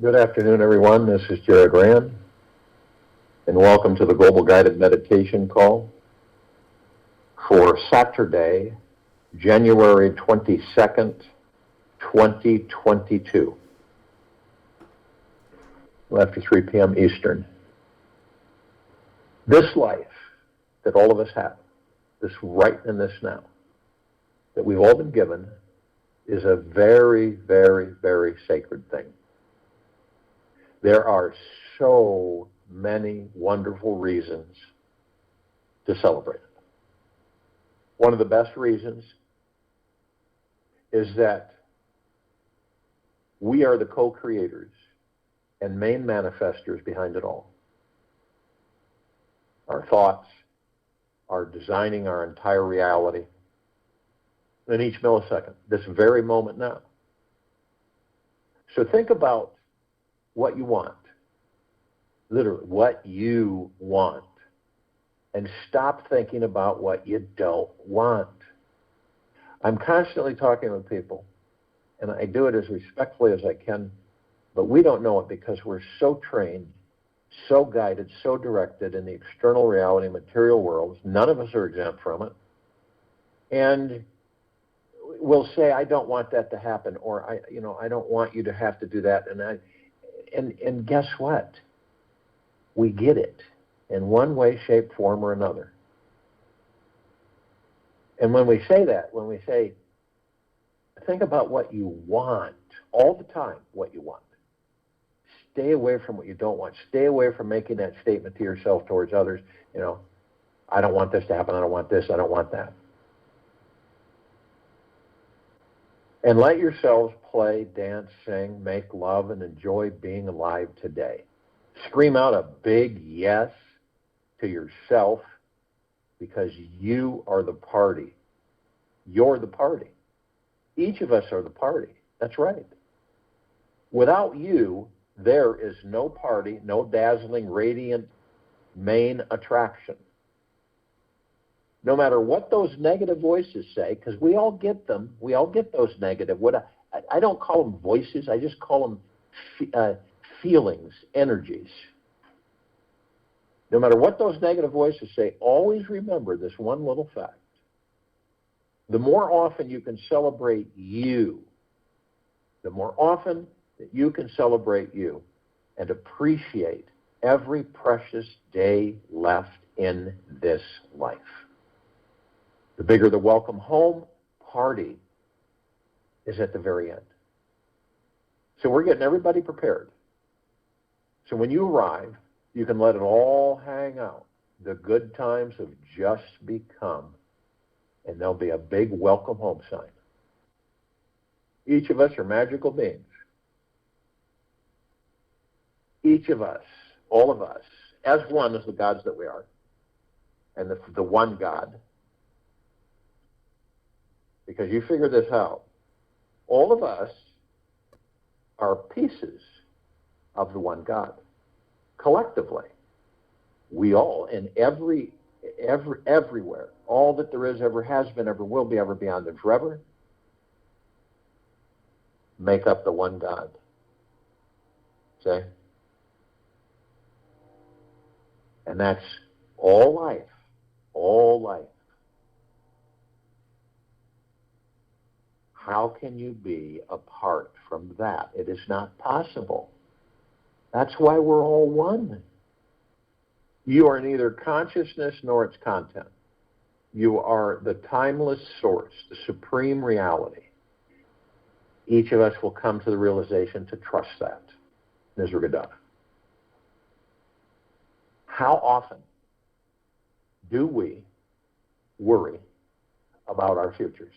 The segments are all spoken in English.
Good afternoon, everyone. This is Jared Rand, and welcome to the Global Guided Meditation Call for Saturday, January 22nd, 2022, after 3 p.m. Eastern. This life that all of us have, this right in this now, that we've all been given, is a very, very, very sacred thing. There are so many wonderful reasons to celebrate it. One of the best reasons is that we are the co-creators and main manifestors behind it all. Our thoughts are designing our entire reality in each millisecond, this very moment now. So think about what you want, literally what you want, and stop thinking about what you don't want. I'm constantly talking with people, and I do it as respectfully as I can, but we don't know it because we're so trained, so guided, so directed in the external reality, material worlds. None of us are exempt from it. And we'll say, I don't want that to happen, or I don't want you to have to do that. And guess what? We get it in one way, shape, form, or another. And when we say that, when we say, think about what you want all the time, what you want. Stay away from what you don't want. Stay away from making that statement to yourself towards others. I don't want this to happen. I don't want this. I don't want that. And let yourselves play, dance, sing, make love, and enjoy being alive today. Scream out a big yes to yourself because you are the party. You're the party. Each of us are the party. That's right. Without you, there is no party, no dazzling, radiant main attraction. No matter what those negative voices say, because we all get them, we all get those negative, I don't call them voices, I just call them feelings, energies. No matter what those negative voices say, always remember this one little fact. The more often you can celebrate you, the more often that you can celebrate you and appreciate every precious day left in this life. The bigger the welcome home party is at the very end. So we're getting everybody prepared. So when you arrive, you can let it all hang out. The good times have just begun, and there'll be a big welcome home sign. Each of us are magical beings. Each of us, all of us, as one as the gods that we are, and the one God. Because you figure this out, all of us are pieces of the one God. Collectively, we all, in everywhere, all that there is, ever has been, ever will be, ever beyond and forever, make up the one God. See? And that's all life, all life. How can you be apart from that? It is not possible. That's why we're all one. You are neither consciousness nor its content. You are the timeless source, the supreme reality. Each of us will come to the realization to trust that. Nisargadatta. How often do we worry about our futures?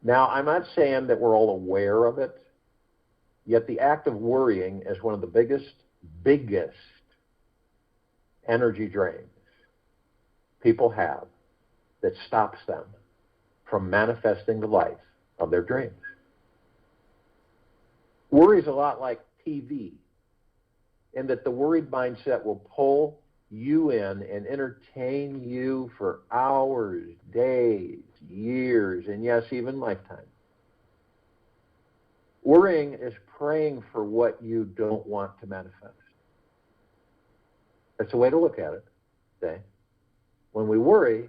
Now, I'm not saying that we're all aware of it, yet the act of worrying is one of the biggest energy drains people have that stops them from manifesting the life of their dreams. Worry is a lot like TV, in that the worried mindset will pull you in and entertain you for hours, days, years, and yes, even lifetimes. Worrying is praying for what you don't want to manifest. That's a way to look at it. Okay? When we worry,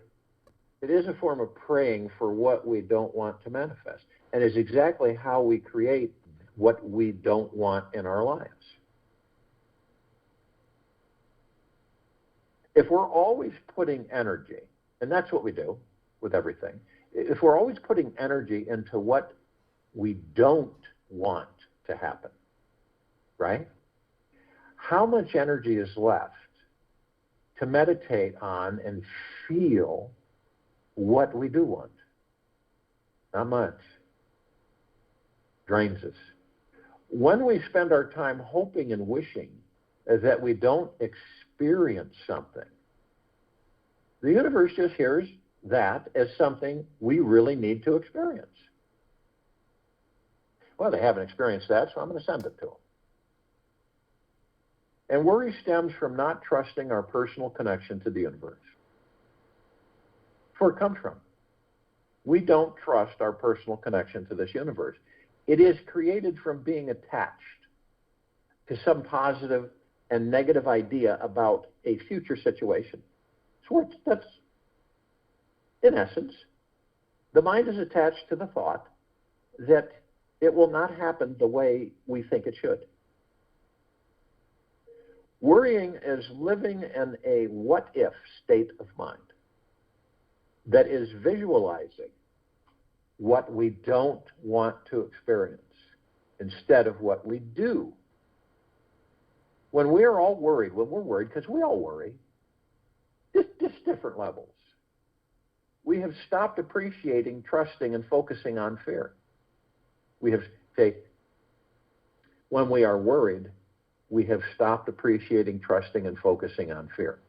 it is a form of praying for what we don't want to manifest. And is exactly how we create what we don't want in our lives. If we're always putting energy, and that's what we do with everything, if we're always putting energy into what we don't want to happen, right? How much energy is left to meditate on and feel what we do want? Not much. Drains us. When we spend our time hoping and wishing that we don't experience something, the universe just hears that as something we really need to experience. Well, they haven't experienced that, so I'm going to send it to them. And worry stems from not trusting our personal connection to the universe. That's where it comes from. We don't trust our personal connection to this universe. It is created from being attached to some positive and negative idea about a future situation. So that's, in essence, the mind is attached to the thought that it will not happen the way we think it should. Worrying is living in a what-if state of mind that is visualizing what we don't want to experience instead of what we do. When we're all worried, when we're worried, because we all worry, just different levels, we have stopped appreciating, trusting, and focusing on fear. We have, when we are worried, we have stopped appreciating, trusting, and focusing on fear.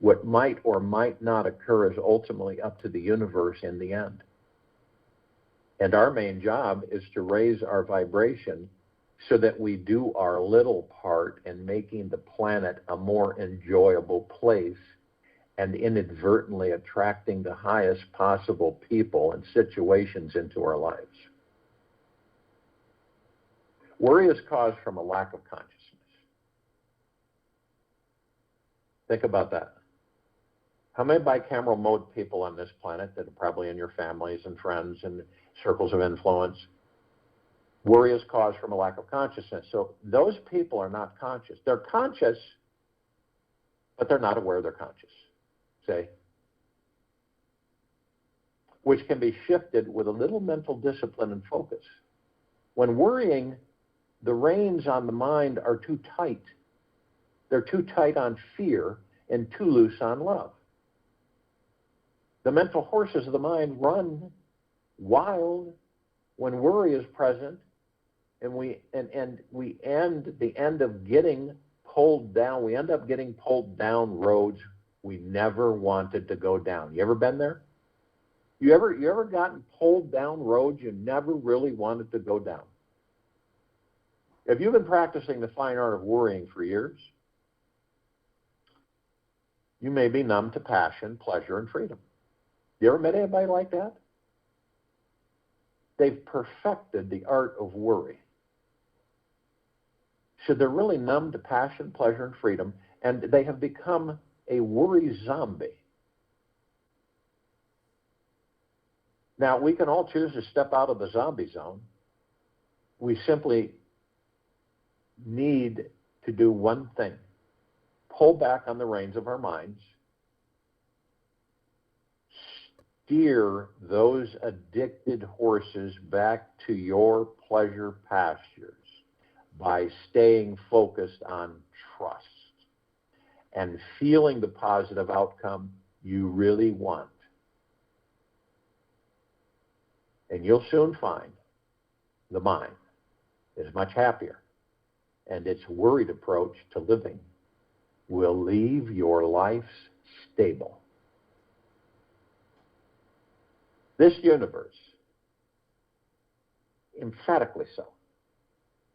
What might or might not occur is ultimately up to the universe in the end. And our main job is to raise our vibration so that we do our little part in making the planet a more enjoyable place and inadvertently attracting the highest possible people and situations into our lives. Worry is caused from a lack of consciousness. Think about that. How many bicameral mode people on this planet that are probably in your families and friends and circles of influence? Worry is caused from a lack of consciousness. So those people are not conscious. They're conscious, but they're not aware they're conscious, say, which can be shifted with a little mental discipline and focus. When worrying, the reins on the mind are too tight. They're too tight on fear and too loose on love. The mental horses of the mind run wild when worry is present, and we end the end of getting pulled down. We end up getting pulled down roads we never wanted to go down. You ever been there? You ever gotten pulled down roads you never really wanted to go down? If you've been practicing the fine art of worrying for years, you may be numb to passion, pleasure, and freedom. You ever met anybody like that? They've perfected the art of worry. So they're really numb to passion, pleasure, and freedom, and they have become a worry zombie. Now, we can all choose to step out of the zombie zone. We simply need to do one thing: pull back on the reins of our minds, steer those addicted horses back to your pleasure pastures by staying focused on trust and feeling the positive outcome you really want. And you'll soon find the mind is much happier, and its worried approach to living will leave your life stable. This universe, emphatically so,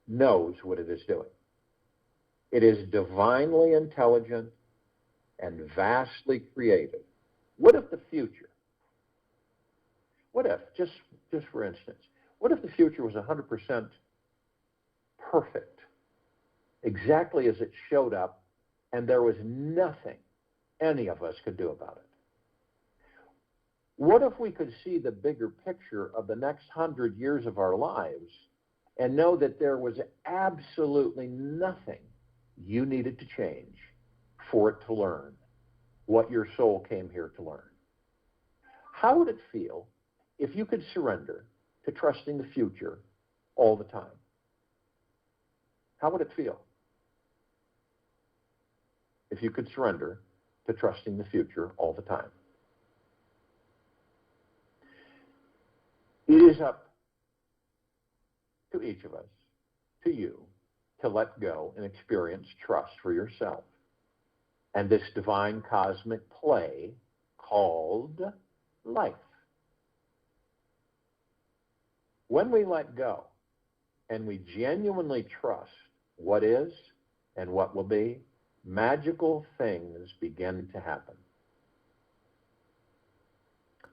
knows what it is doing. It is divinely intelligent and vastly creative. What if the future, just for instance, what if the future was 100% perfect, exactly as it showed up, and there was nothing any of us could do about it. What if we could see the bigger picture of the next 100 years of our lives and know that there was absolutely nothing you needed to change for it to learn what your soul came here to learn? How would it feel if you could surrender to trusting the future all the time? How would it feel if you could surrender to trusting the future all the time? It is up to each of us, to you, to let go and experience trust for yourself and this divine cosmic play called life. When we let go and we genuinely trust what is and what will be, magical things begin to happen.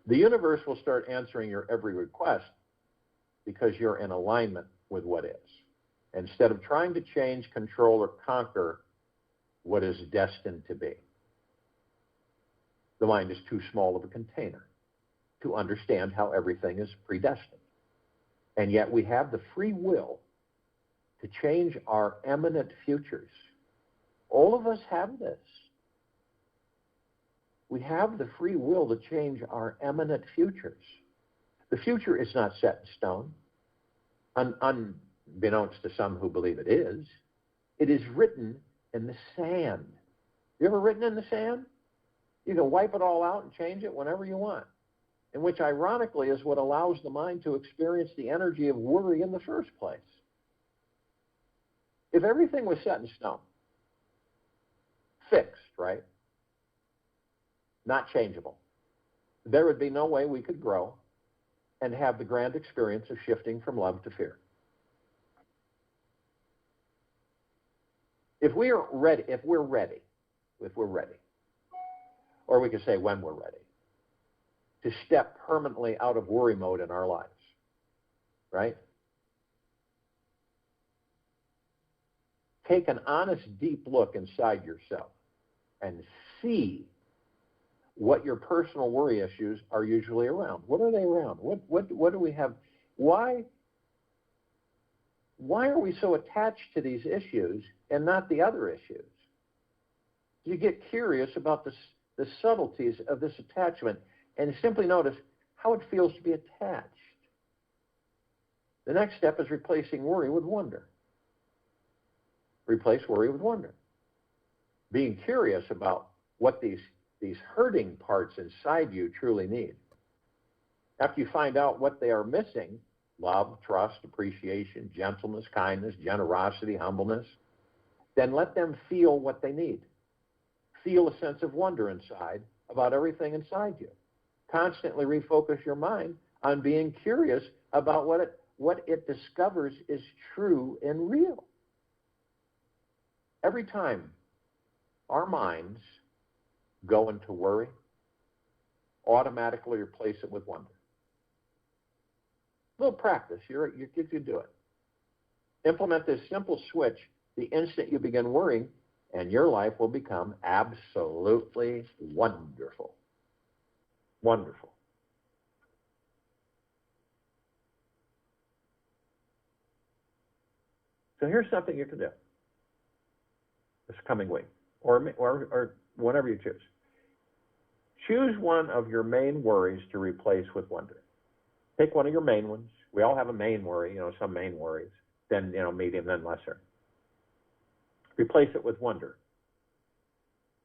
The universe will start answering your every request because you're in alignment with what is, instead of trying to change, control, or conquer what is destined to be. The mind is too small of a container to understand how everything is predestined. And yet we have the free will to change our eminent futures. All of us have this. We have the free will to change our eminent futures. The future is not set in stone, unbeknownst to some who believe it is. It is written in the sand. You ever written in the sand? You can wipe it all out and change it whenever you want, and which ironically is what allows the mind to experience the energy of worry in the first place. If everything was set in stone, fixed, right? Not changeable, there would be no way we could grow and have the grand experience of shifting from love to fear. If we're ready, or we could say when we're ready, to step permanently out of worry mode in our lives, right? Take an honest, deep look inside yourself and see what your personal worry issues are usually around. What are they around? What do we have? Why are we so attached to these issues and not the other issues? You get curious about the subtleties of this attachment and simply notice how it feels to be attached. The next step is replacing worry with wonder. Replace worry with wonder. Being curious about what these hurting parts inside you truly need. After you find out what they are missing, love, trust, appreciation, gentleness, kindness, generosity, humbleness, then let them feel what they need. Feel a sense of wonder inside about everything inside you. Constantly refocus your mind on being curious about what it discovers is true and real. Every time our minds go into worry, automatically replace it with wonder. A little practice, you do it. Implement this simple switch the instant you begin worrying, and your life will become absolutely wonderful. Wonderful. So here's something you can do this coming week, or whenever you choose. Choose one of your main worries to replace with wonder. Take one of your main ones. We all have a main worry, some main worries, then, medium, then lesser. Replace it with wonder.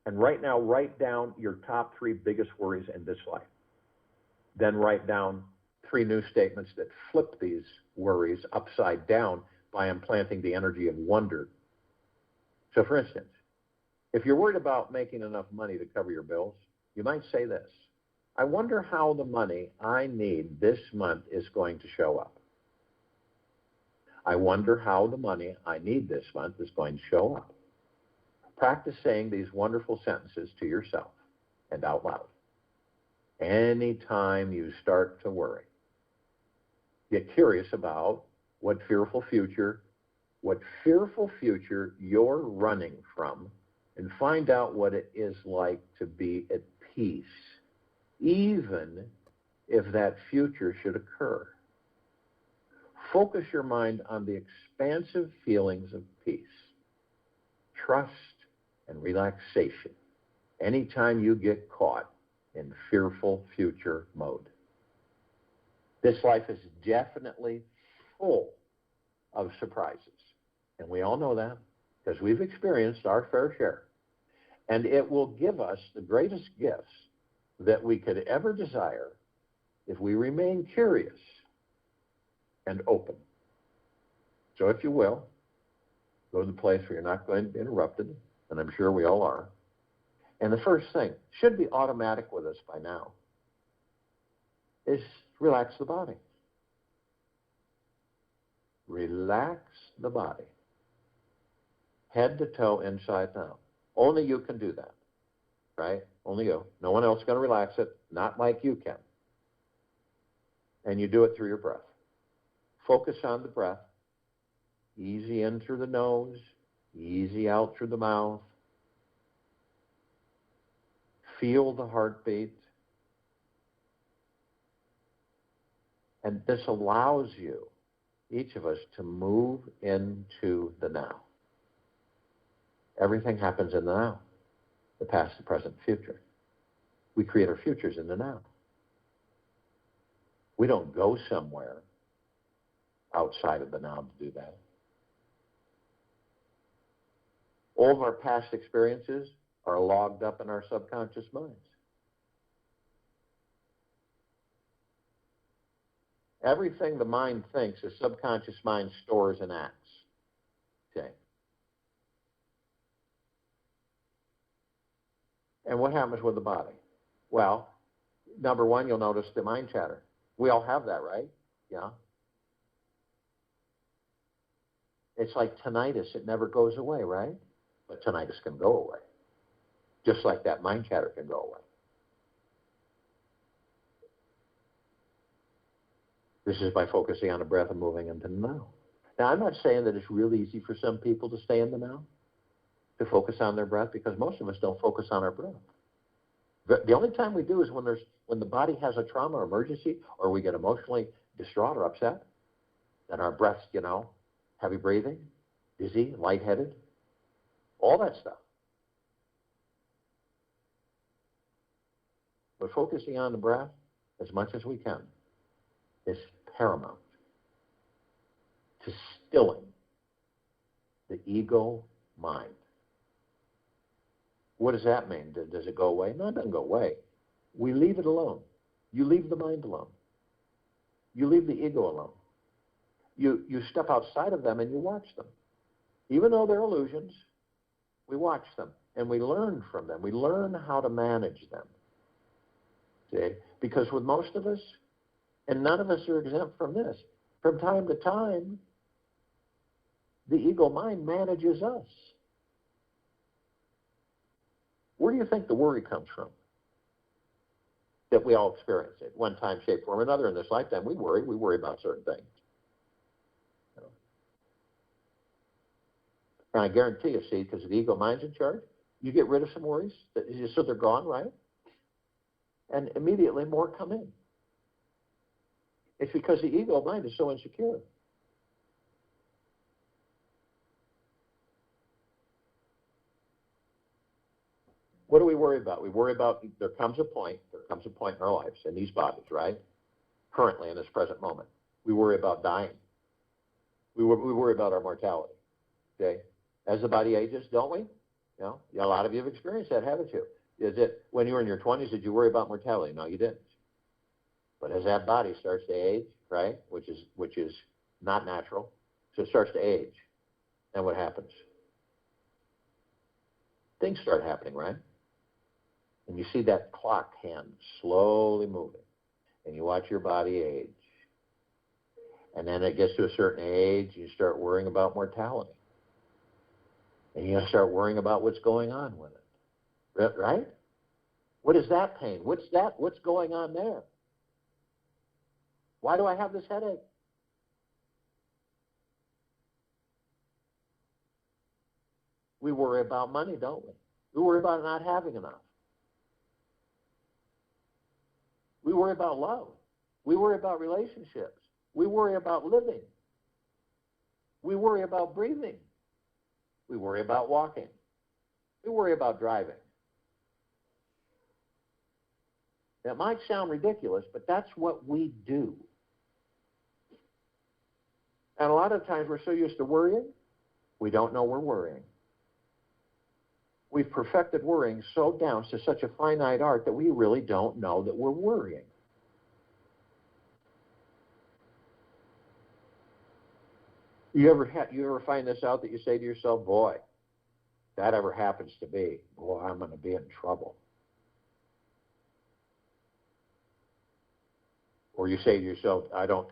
And right now, write down your top 3 biggest worries in this life. Then write down 3 new statements that flip these worries upside down by implanting the energy of wonder. So, for instance, if you're worried about making enough money to cover your bills, you might say this: I wonder how the money I need this month is going to show up. I wonder how the money I need this month is going to show up. Practice saying these wonderful sentences to yourself and out loud. Anytime you start to worry, get curious about what fearful future what fearful future you're running from and find out what it is like to be at peace, even if that future should occur. Focus your mind on the expansive feelings of peace, trust, and relaxation anytime you get caught in fearful future mode. This life is definitely full of surprises, and we all know that because we've experienced our fair share. And it will give us the greatest gifts that we could ever desire if we remain curious and open. So if you will, go to the place where you're not going to be interrupted, and I'm sure we all are. And the first thing, should be automatic with us by now, is relax the body. Relax the body. Head to toe, inside and out. Only you can do that, right? Only you. No one else is going to relax it, not like you can. And you do it through your breath. Focus on the breath. Easy in through the nose, easy out through the mouth. Feel the heartbeat. And this allows you, each of us, to move into the now. Everything happens in the now. The past, the present, future. We create our futures in the now. We don't go somewhere outside of the now to do that. All of our past experiences are logged up in our subconscious minds. Everything the mind thinks, the subconscious mind stores and acts. Okay. And what happens with the body? Well, number one, you'll notice the mind chatter. We all have that, right? Yeah. It's like tinnitus. It never goes away, right? But tinnitus can go away. Just like that mind chatter can go away. This is by focusing on the breath and moving into the now. Now, I'm not saying that it's really easy for some people to stay in the now, to focus on their breath, because most of us don't focus on our breath. The only time we do is when the body has a trauma or emergency, or we get emotionally distraught or upset, then our breath's, heavy breathing, dizzy, lightheaded, all that stuff. But focusing on the breath as much as we can is paramount to stilling the ego mind. What does that mean? Does it go away? No, it doesn't go away. We leave it alone. You leave the mind alone. You leave the ego alone. You step outside of them and you watch them. Even though they're illusions, we watch them and we learn from them. We learn how to manage them. See? Because with most of us, and none of us are exempt from this, from time to time, the ego mind manages us. Where do you think the worry comes from? That we all experience it, one time, shape, form, or another in this lifetime. We worry about certain things. And I guarantee you, see, because the ego mind's in charge, you get rid of some worries, so they're gone, right? And immediately more come in. It's because the ego mind is so insecure. What do we worry about? We worry about there comes a point in our lives, in these bodies, right? Currently, in this present moment. We worry about dying. We worry about our mortality, okay? As the body ages, don't we? A lot of you have experienced that, haven't you? Is it when you were in your 20s, did you worry about mortality? No, you didn't. But as that body starts to age, right, which is not natural, so it starts to age, and what happens? Things start happening, right? And you see that clock hand slowly moving, and you watch your body age. And then it gets to a certain age, you start worrying about mortality. And you start worrying about what's going on with it, right? What is that pain? What's going on there? Why do I have this headache? We worry about money, don't we? We worry about not having enough. We worry about love. We worry about relationships. We worry about living. We worry about breathing. We worry about walking. We worry about driving. That might sound ridiculous, but that's what we do. And a lot of times we're so used to worrying, we don't know we're worrying. We've perfected worrying so down to such a finite art that we really don't know that we're worrying. You ever find this out that you say to yourself, boy, if that ever happens to me, boy, I'm going to be in trouble. Or you say to yourself, I don't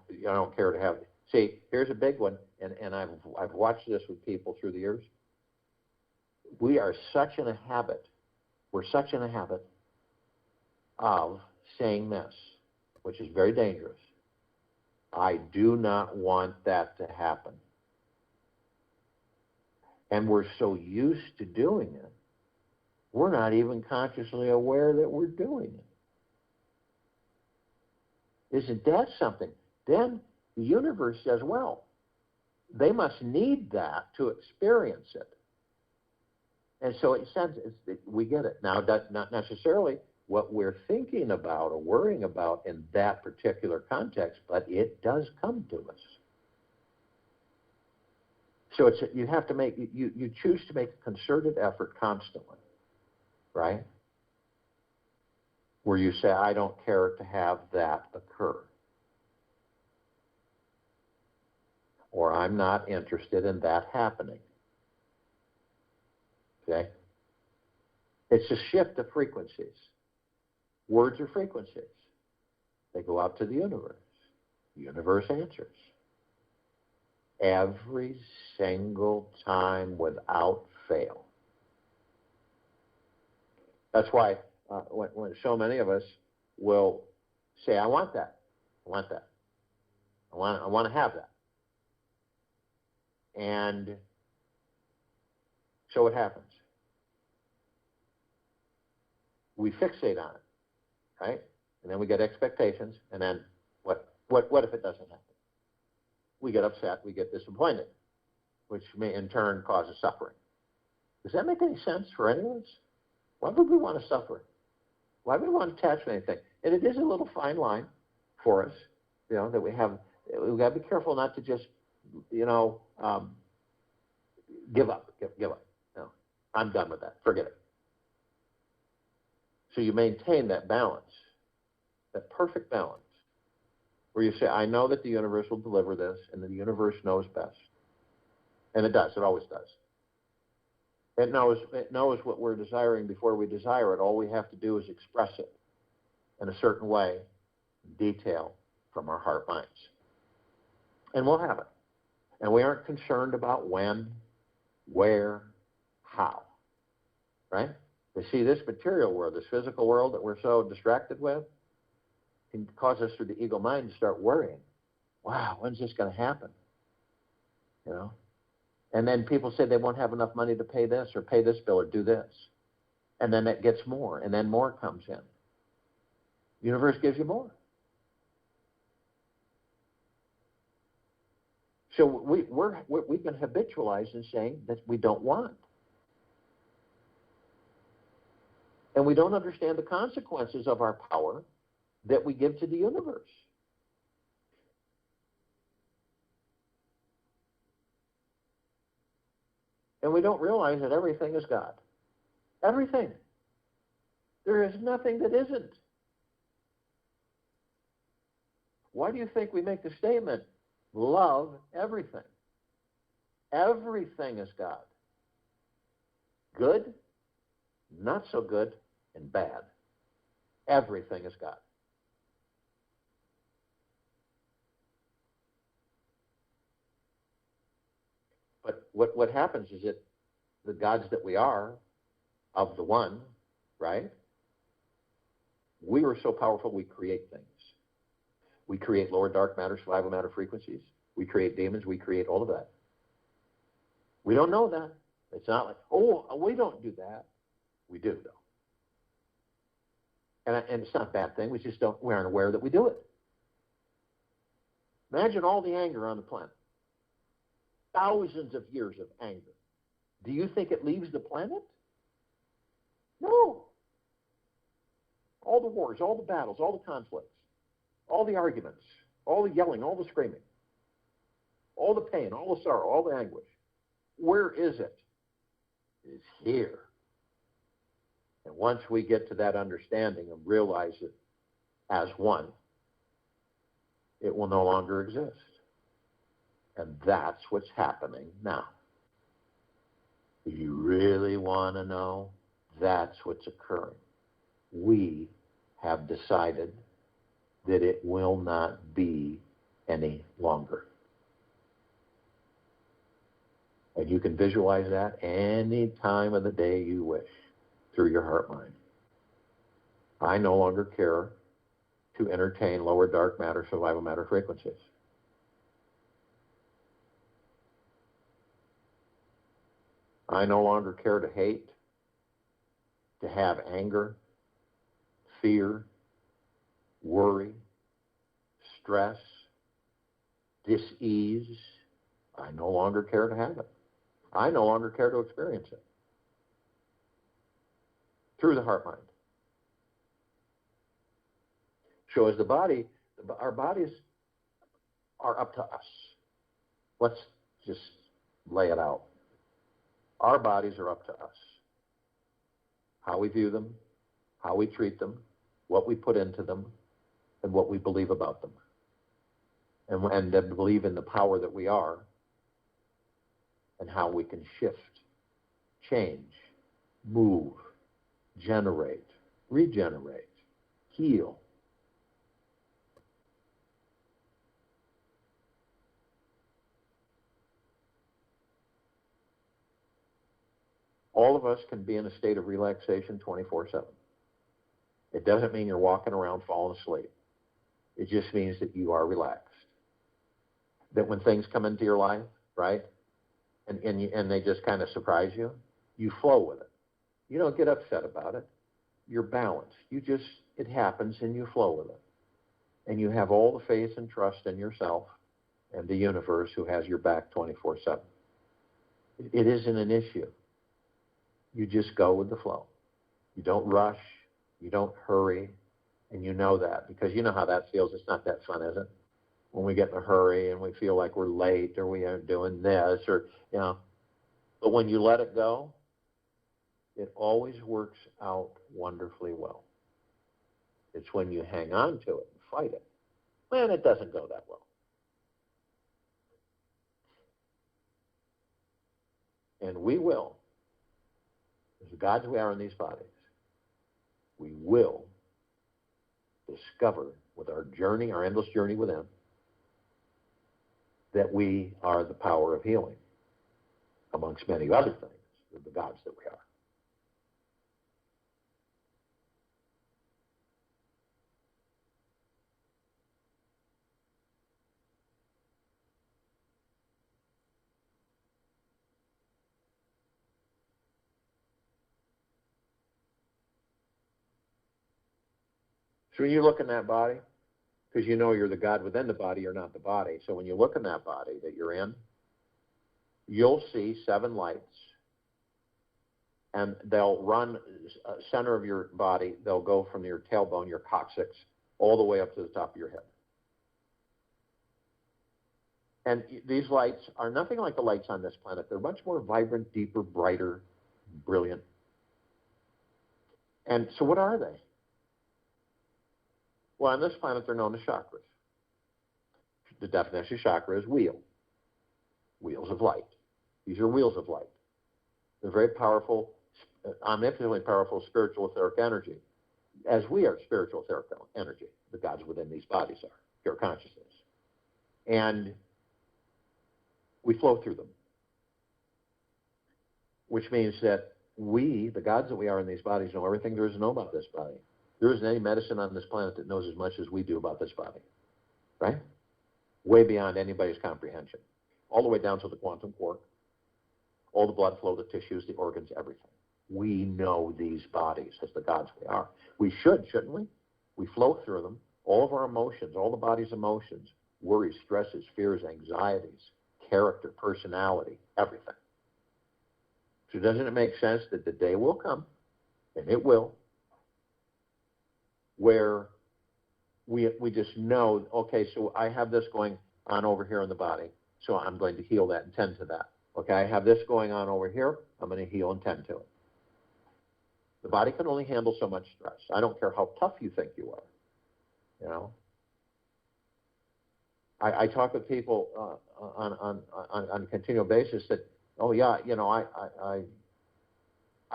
care to have. See, here's a big one, and I've watched this with people through the years. We are such in a habit. We're such in a habit of saying this, which is very dangerous. I do not want that to happen. And we're so used to doing it, we're not even consciously aware that we're doing it. Isn't that something? Then the universe says, well, they must need that to experience it. And so it says, we get it. Now, that's not necessarily what we're thinking about or worrying about in that particular context, but it does come to us. So you have to you choose to make a concerted effort constantly, right? Where you say, I don't care to have that occur. Or I'm not interested in that happening. Okay? It's a shift of frequencies. Words are frequencies. They go out to the universe. The universe answers. Every single time without fail. That's why when so many of us will say, I want that. I want that. I want to have that. And so what happens? We fixate on it, right? And then we get expectations, and then what if it doesn't happen? We get upset, we get disappointed, which may in turn cause suffering. Does that make any sense for any of us? Why would we want to suffer? Why would we want to attach to anything? And it is a little fine line for us, that we have. We've got to be careful not to just, give up. No, I'm done with that. Forget it. So you maintain that balance, that perfect balance, where you say, I know that the universe will deliver this, and the universe knows best. And it does. It always does. It knows what we're desiring before we desire it. All we have to do is express it in a certain way, detail from our heart minds. And we'll have it. And we aren't concerned about when, where, how. Right? You see, this material world, this physical world that we're so distracted with, can cause us through the ego mind to start worrying. Wow, when's this going to happen? And then people say they won't have enough money to pay this or pay this bill or do this. And then it gets more, and then more comes in. The universe gives you more. So we've been habitualized in saying that we don't want. And we don't understand the consequences of our power that we give to the universe. And we don't realize that everything is God. Everything. There is nothing that isn't. Why do you think we make the statement, love everything? Everything is God. Good, not so good, and bad. Everything is God. But what happens is that the gods that we are, of the one, right? We are so powerful we create things. We create lower dark matter, survival matter frequencies. We create demons. We create all of that. We don't know that. It's not like, oh, we don't do that. We do, though. And it's not a bad thing. We aren't aware that we do it. Imagine all the anger on the planet. Thousands of years of anger. Do you think it leaves the planet? No. All the wars, all the battles, all the conflicts, all the arguments, all the yelling, all the screaming, all the pain, all the sorrow, all the anguish. Where is it? It's here. And once we get to that understanding and realize it as one, it will no longer exist. And that's what's happening now. If you really want to know, that's what's occurring. We have decided that it will not be any longer. And you can visualize that any time of the day you wish through your heart mind. I no longer care to entertain lower dark matter, survival matter frequencies. I no longer care to hate, to have anger, fear, worry, stress, dis-ease. I no longer care to have it. I no longer care to experience it. Through the heart mind. So as the body, our bodies are up to us. Let's just lay it out. Our bodies are up to us. How we view them, how we treat them, what we put into them, and what we believe about them. And to believe in the power that we are and how we can shift, change, move, generate, regenerate, heal. All of us can be in a state of relaxation 24/7. It doesn't mean you're walking around falling asleep. It just means that you are relaxed. That when things come into your life, right, and they just kind of surprise you, you flow with it. You don't get upset about it. You're balanced. It happens and you flow with it. And you have all the faith and trust in yourself and the universe who has your back 24/7. It isn't an issue. You just go with the flow. You don't rush. You don't hurry. And you know that because you know how that feels. It's not that fun, is it? When we get in a hurry and we feel like we're late or we aren't doing this or, you know. But when you let it go, it always works out wonderfully well. It's when you hang on to it and fight it, man, it doesn't go that well. And we will, as the gods we are in these bodies, we will discover with our journey, our endless journey within, that we are the power of healing, amongst many other things, the gods that we are. So when you look in that body, because you know you're the God within the body, you're not the body. So when you look in that body that you're in, you'll see 7 lights, and they'll run center of your body. They'll go from your tailbone, your coccyx, all the way up to the top of your head. And these lights are nothing like the lights on this planet. They're much more vibrant, deeper, brighter, brilliant. And so what are they? Well, on this planet, they're known as chakras. The definition of chakra is wheel, wheels of light. These are wheels of light. They're very powerful, omnipotently powerful spiritual etheric energy, as we are spiritual etheric energy. The gods within these bodies are pure consciousness. And we flow through them, which means that we, the gods that we are in these bodies, know everything there is to know about this body. There isn't any medicine on this planet that knows as much as we do about this body, right? Way beyond anybody's comprehension, all the way down to the quantum quark, all the blood flow, the tissues, the organs, everything. We know these bodies as the gods we are. We should, shouldn't we? We flow through them. All of our emotions, all the body's emotions, worries, stresses, fears, anxieties, character, personality, everything. So doesn't it make sense that the day will come, and it will, where we just know, okay, so I have this going on over here in the body, so I'm going to heal that and tend to that. Okay, I have this going on over here, I'm going to heal and tend to it. The body can only handle so much stress. I don't care how tough you think you are. You know, I talk with people on a continual basis that, oh yeah, you know, I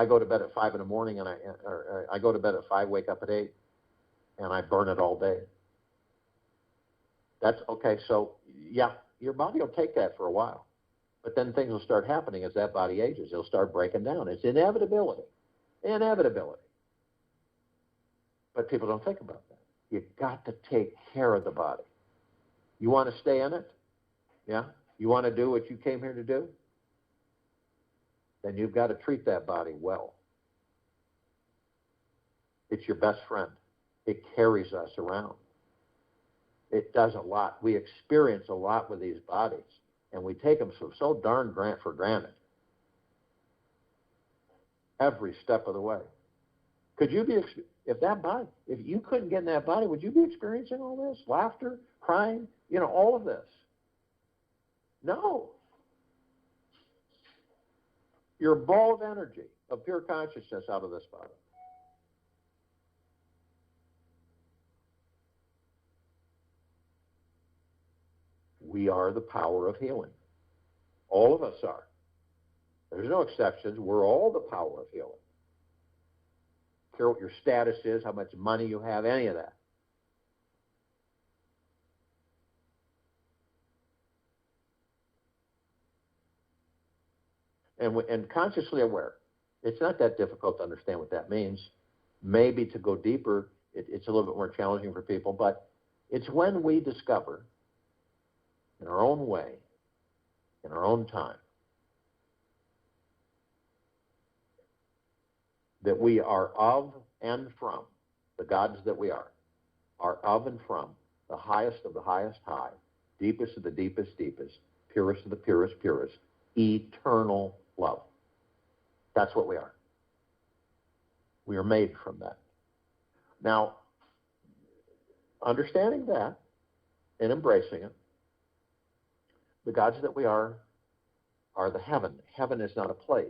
go to bed at 5 in the morning and I go to bed at 5, wake up at 8, and I burn it all day. That's okay. So yeah, your body will take that for a while, but then things will start happening as that body ages. It'll start breaking down. It's inevitability. But people don't think about that. You've got to take care of the body. You want to stay in it? Yeah? You want to do what you came here to do? Then you've got to treat that body well. It's your best friend. It carries us around. It does a lot. We experience a lot with these bodies, and we take them so darn for granted. Every step of the way. Could you be, if you couldn't get in that body, would you be experiencing all this? Laughter, crying, you know, all of this? No. You're a ball of energy, of pure consciousness out of this body. We are the power of healing. All of us are. There's no exceptions. We're all the power of healing. I don't care what your status is, how much money you have, any of that. And consciously aware. It's not that difficult to understand what that means. Maybe to go deeper, it's a little bit more challenging for people, but it's when we discover, in our own way, in our own time, that we are of and from, the gods that we are of and from, the highest of the highest high, deepest of the deepest deepest, purest of the purest purest, eternal love. That's what we are. We are made from that. Now, understanding that and embracing it, the gods that we are the heaven. Heaven is not a place.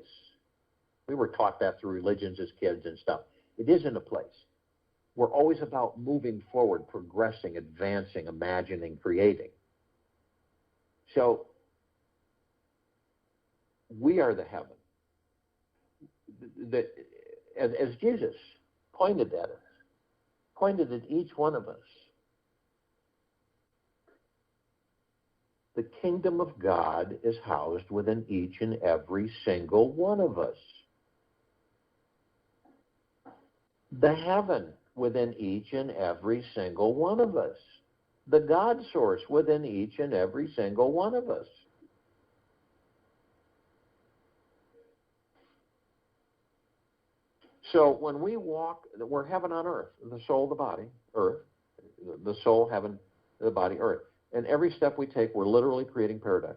We were taught that through religions as kids and stuff. It isn't a place. We're always about moving forward, progressing, advancing, imagining, creating. So, we are the heaven. As Jesus pointed at us, pointed at each one of us, the kingdom of God is housed within each and every single one of us. The heaven within each and every single one of us. The God source within each and every single one of us. So when we walk, we're heaven on earth. The soul, the body, earth. The soul, heaven, the body, earth. And every step we take, we're literally creating paradise.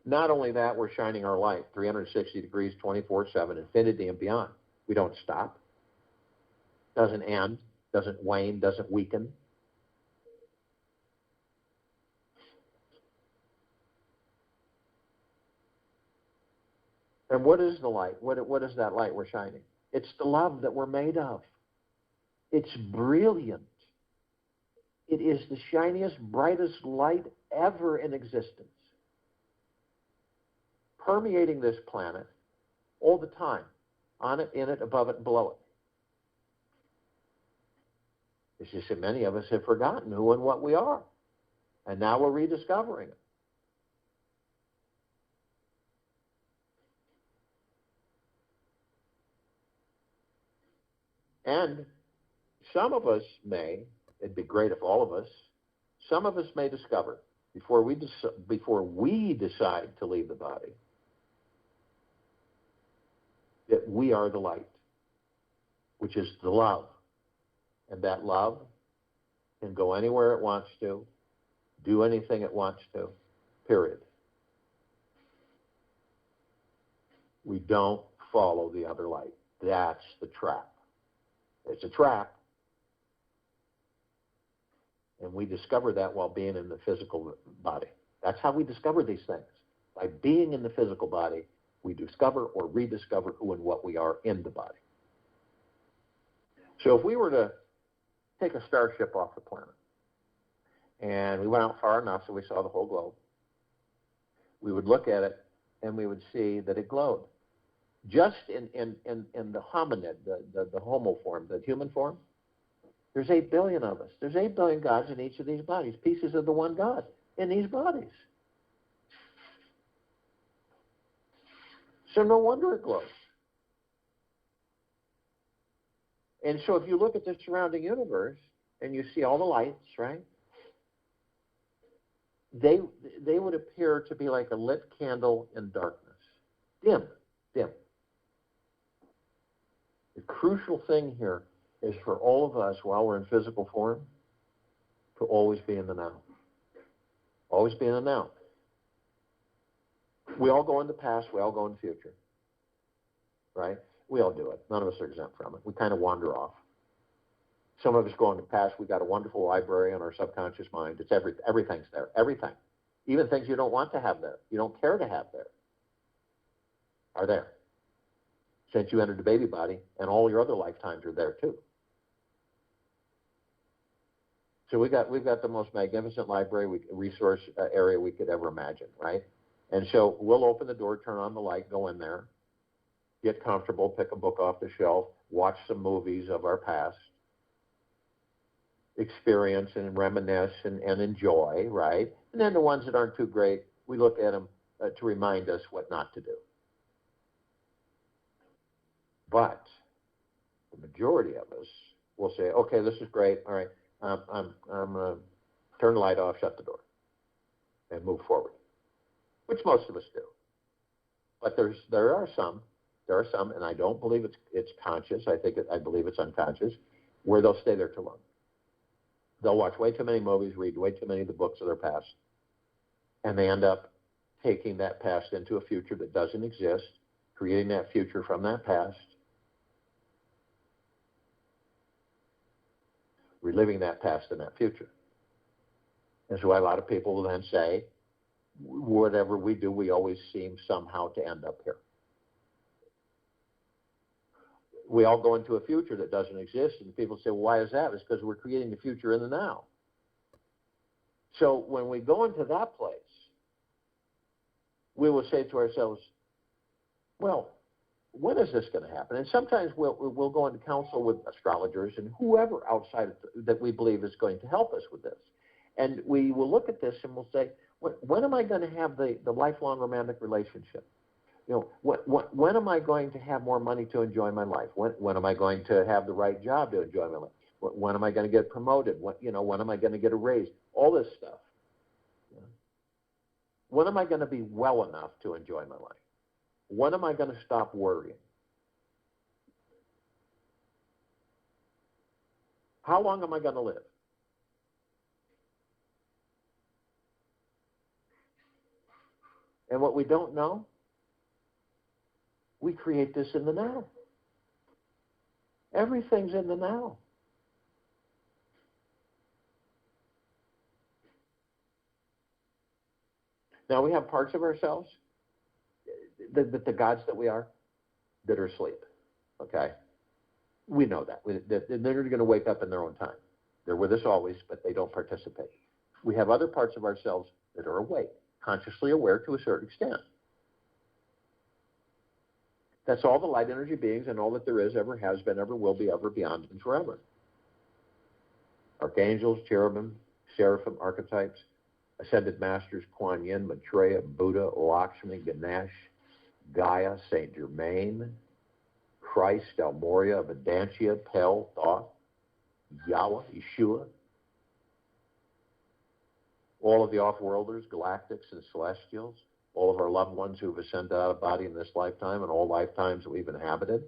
Not only that, we're shining our light 360 degrees, 24/7, infinity and beyond. We don't stop. Doesn't end, doesn't wane, doesn't weaken. And what is the light? What is that light we're shining? It's the love that we're made of. It's brilliant. It is the shiniest, brightest light ever in existence, permeating this planet all the time, on it, in it, above it, below it. It's just that many of us have forgotten who and what we are, and now we're rediscovering it. And some of us may, it'd be great if all of us, some of us may discover before we decide to leave the body that we are the light, which is the love. And that love can go anywhere it wants to, do anything it wants to, period. We don't follow the other light. That's the trap. It's a trap. And we discover that while being in the physical body. That's how we discover these things. By being in the physical body, we discover or rediscover who and what we are in the body. So if we were to take a starship off the planet, and we went out far enough so we saw the whole globe, we would look at it and we would see that it glowed. Just in the hominid, the homo form, the human form, there's 8 billion of us. There's 8 billion gods in each of these bodies, pieces of the one God in these bodies. So no wonder it glows. And so if you look at the surrounding universe and you see all the lights, right? They would appear to be like a lit candle in darkness. Dim. The crucial thing here is for all of us, while we're in physical form, to always be in the now. Always be in the now. We all go in the past, we all go in the future. Right? We all do it. None of us are exempt from it. We kind of wander off. Some of us go in the past. We've got a wonderful library in our subconscious mind. It's everything's there. Everything. Even things you don't want to have there, you don't care to have there, are there. Since you entered the baby body, and all your other lifetimes are there too. So we've got the most magnificent library, resource area we could ever imagine, right? And so we'll open the door, turn on the light, go in there, get comfortable, pick a book off the shelf, watch some movies of our past, experience and reminisce and enjoy, right? And then the ones that aren't too great, we look at them to remind us what not to do. But the majority of us will say, okay, this is great. All right, I'm going to turn the light off, shut the door, and move forward, which most of us do. But there are some, and I don't believe it's conscious. I believe it's unconscious, where they'll stay there too long. They'll watch way too many movies, read way too many of the books of their past, and they end up taking that past into a future that doesn't exist, creating that future from that past, reliving that past and that future. And so a lot of people will then say, whatever we do, we always seem somehow to end up here. We all go into a future that doesn't exist, and people say, well, why is that? It's because we're creating the future in the now. So when we go into that place, we will say to ourselves, well, when is this going to happen? And sometimes we'll go into counsel with astrologers and whoever outside that we believe is going to help us with this. And we will look at this and we'll say, when am I going to have the lifelong romantic relationship? You know, when am I going to have more money to enjoy my life? When am I going to have the right job to enjoy my life? When am I going to get promoted? When am I going to get a raise? All this stuff. When am I going to be well enough to enjoy my life? When am I going to stop worrying? How long am I going to live? And what we don't know, we create this in the now. Everything's in the now. Now we have parts of ourselves, the gods that we are, that are asleep. Okay? We know that. They're going to wake up in their own time. They're with us always, but they don't participate. We have other parts of ourselves that are awake, consciously aware to a certain extent. That's all the light energy beings and all that there is, ever has been, ever will be, ever beyond, and forever. Archangels, cherubim, seraphim, archetypes, ascended masters, Kuan Yin, Maitreya, Buddha, Lakshmi, Ganesh, Gaia, Saint Germain, Christ, El Morya, Vedantia, Pel, Thoth, Yahweh, Yeshua. all of the off-worlders, galactics, and celestials, all of our loved ones who have ascended out of body in this lifetime and all lifetimes that we've inhabited,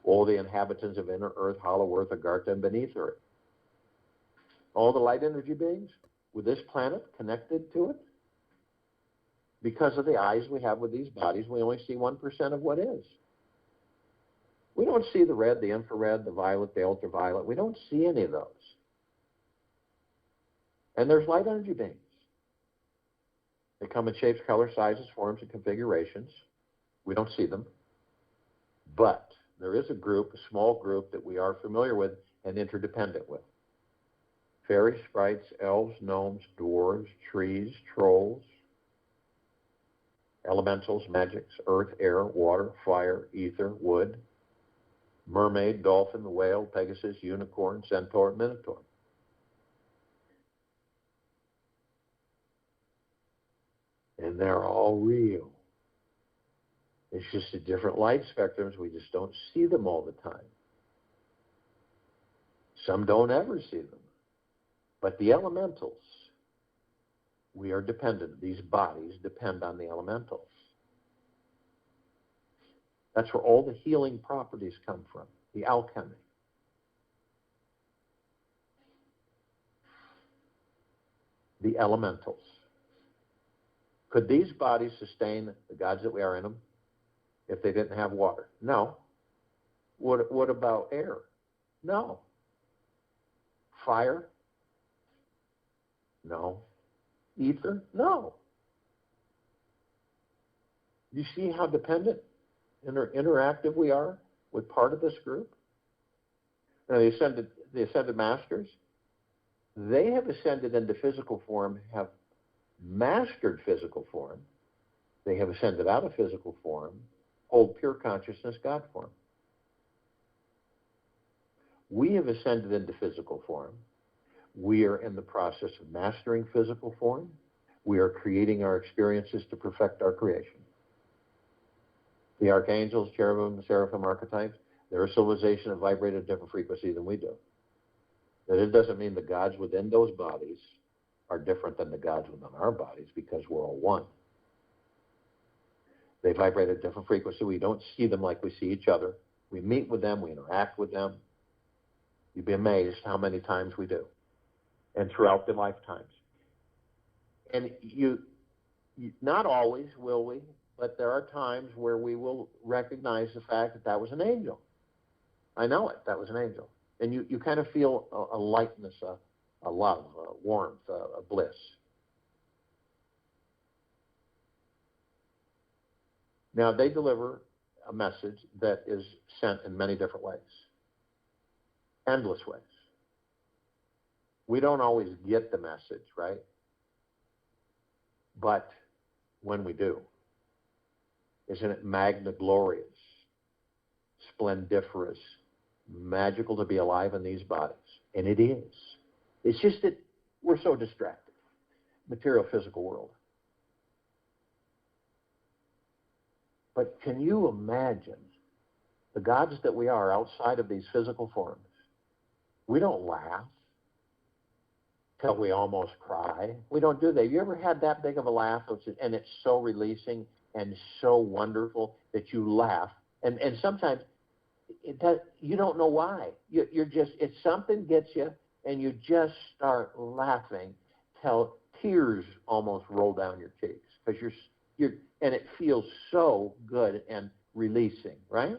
all the inhabitants of inner Earth, hollow Earth, Agartha, and beneath Earth, all the light energy beings with this planet connected to it. Because of the eyes we have with these bodies, we only see 1% of what is. We don't see the red, the infrared, the violet, the ultraviolet. We don't see any of those. And there's light energy beings. They come in shapes, colors, sizes, forms, and configurations. We don't see them. But there is a group, a small group, that we are familiar with and interdependent with. Fairies, sprites, elves, gnomes, dwarves, trees, trolls, elementals, magics, earth, air, water, fire, ether, wood, mermaid, dolphin, whale, Pegasus, unicorn, centaur, minotaur. And they're all real. It's just at different light spectrums. We just don't see them all the time. Some don't ever see them. But the elementals, we are dependent. These bodies depend on the elementals. That's where all the healing properties come from, the alchemy. The elementals. Could these bodies sustain the gods that we are in them if they didn't have water? No. What about air? No. Fire? No. Ether? No. You see how dependent, interactive we are with part of this group? Now, the ascended masters, they have ascended into physical form, have mastered physical form. They have ascended out of physical form, hold pure consciousness, God form. We have ascended into physical form. We are in the process of mastering physical form. We are creating our experiences to perfect our creation. The archangels, cherubim, seraphim archetypes, they're a civilization that vibrate at a different frequency than we do. That it doesn't mean the gods within those bodies are different than the gods within our bodies, because we're all one. They vibrate at a different frequency. We don't see them like we see each other. We meet with them. We interact with them. You'd be amazed how many times we do, and throughout the lifetimes. And you not always will we, but there are times where we will recognize the fact that that was an angel. I know it. That was an angel. And you kind of feel a lightness, a love, a warmth, a bliss. Now, they deliver a message that is sent in many different ways, endless ways. We don't always get the message, right? But when we do, isn't it magna glorious, splendiferous, magical to be alive in these bodies? And it is. It's just that we're so distracted. Material, physical world. But can you imagine the gods that we are outside of these physical forms? We don't laugh till we almost cry. We don't do that. Have you ever had that big of a laugh and it's so releasing and so wonderful that you laugh? And sometimes you don't know why. You're just, it's something gets you and you just start laughing till tears almost roll down your cheeks because you're and it feels so good and releasing, right?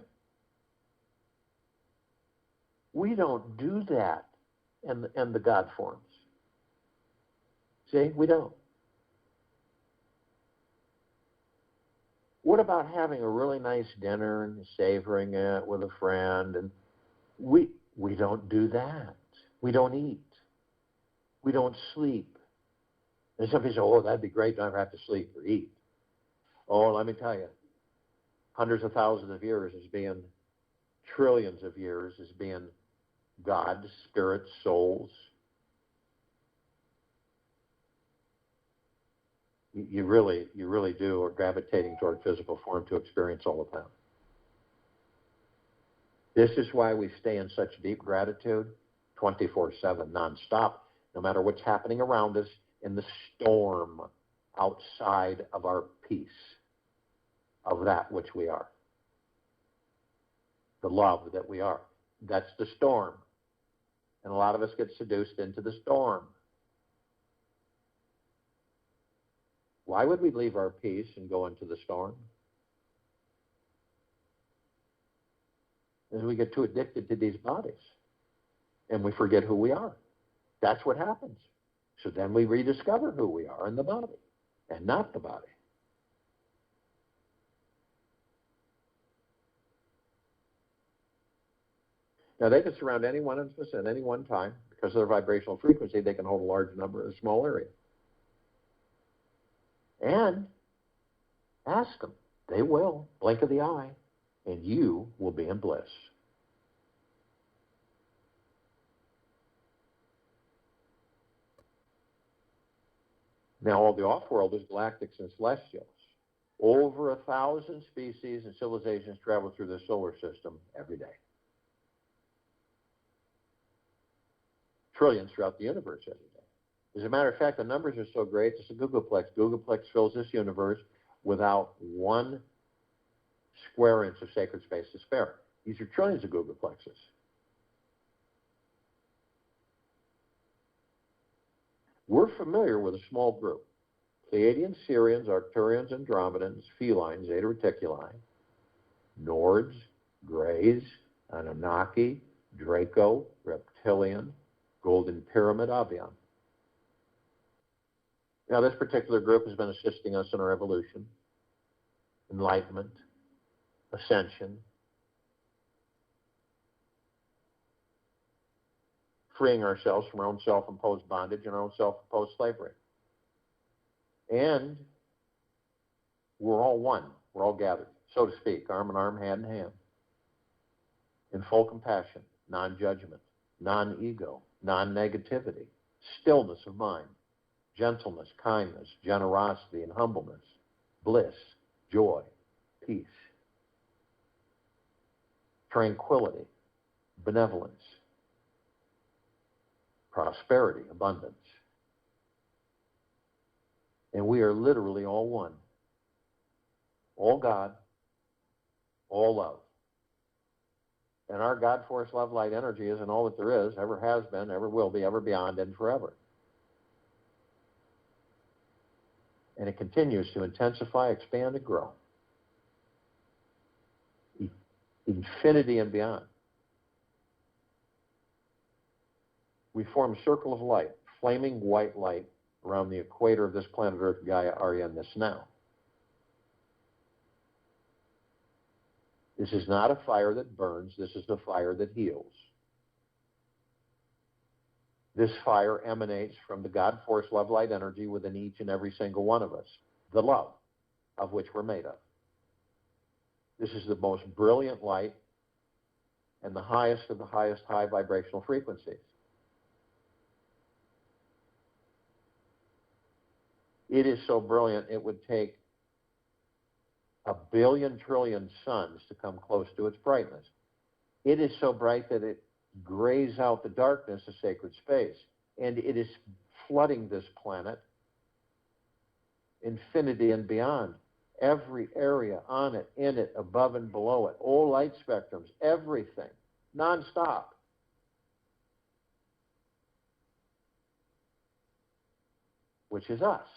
We don't do that in the God forms. See, we don't. What about having a really nice dinner and savoring it with a friend? And we don't do that. We don't eat. We don't sleep. And some people say, oh, that'd be great, don't ever have to sleep or eat. Oh, let me tell you, hundreds of thousands of years as being trillions of years as being gods, spirits, souls. You really do are gravitating toward physical form to experience all of that. This is why we stay in such deep gratitude 24/7, nonstop, no matter what's happening around us in the storm outside of our peace, of that which we are, the love that we are. That's the storm. And a lot of us get seduced into the storm. Why would we leave our peace and go into the storm? And we get too addicted to these bodies. And we forget who we are. That's what happens. So then we rediscover who we are in the body and not the body. Now, they can surround any one of us at any one time. Because of their vibrational frequency, they can hold a large number in a small area. And ask them. They will. Blink of the eye. And you will be in bliss. Now, all the off-worlders, galactics, and celestials, over 1,000 species and civilizations travel through the solar system every day. Trillions throughout the universe every day. As a matter of fact, the numbers are so great, it's a googolplex. Googolplex fills this universe without 1 square inch of sacred space to spare. These are trillions of googolplexes. We're familiar with a small group. Pleiadians, Sirians, Arcturians, Andromedans, Felines, Zeta Reticuli, Nords, Greys, Anunnaki, Draco, Reptilian, Golden Pyramid, Avian. Now, this particular group has been assisting us in our evolution, enlightenment, ascension, freeing ourselves from our own self-imposed bondage and our own self-imposed slavery. And we're all one. We're all gathered, so to speak, arm in arm, hand in hand, in full compassion, non-judgment, non-ego, non-negativity, stillness of mind, gentleness, kindness, generosity, and humbleness, bliss, joy, peace, tranquility, benevolence, prosperity, abundance. And we are literally all one. All God, all love. And our God force, love, light, energy isn't all that there is, ever has been, ever will be, ever beyond, and forever. And it continues to intensify, expand, and grow. Infinity and beyond. We form a circle of light, flaming white light, around the equator of this planet Earth, Gaia, Arya, and this now. This is not a fire that burns. This is the fire that heals. This fire emanates from the God force, love, light, energy within each and every single one of us, the love of which we're made of. This is the most brilliant light and the highest of the highest high vibrational frequencies. It is so brilliant, it would take 1 billion trillion suns to come close to its brightness. It is so bright that it grays out the darkness of sacred space. And it is flooding this planet, infinity and beyond. Every area on it, in it, above and below it, all light spectrums, everything, nonstop. Which is us,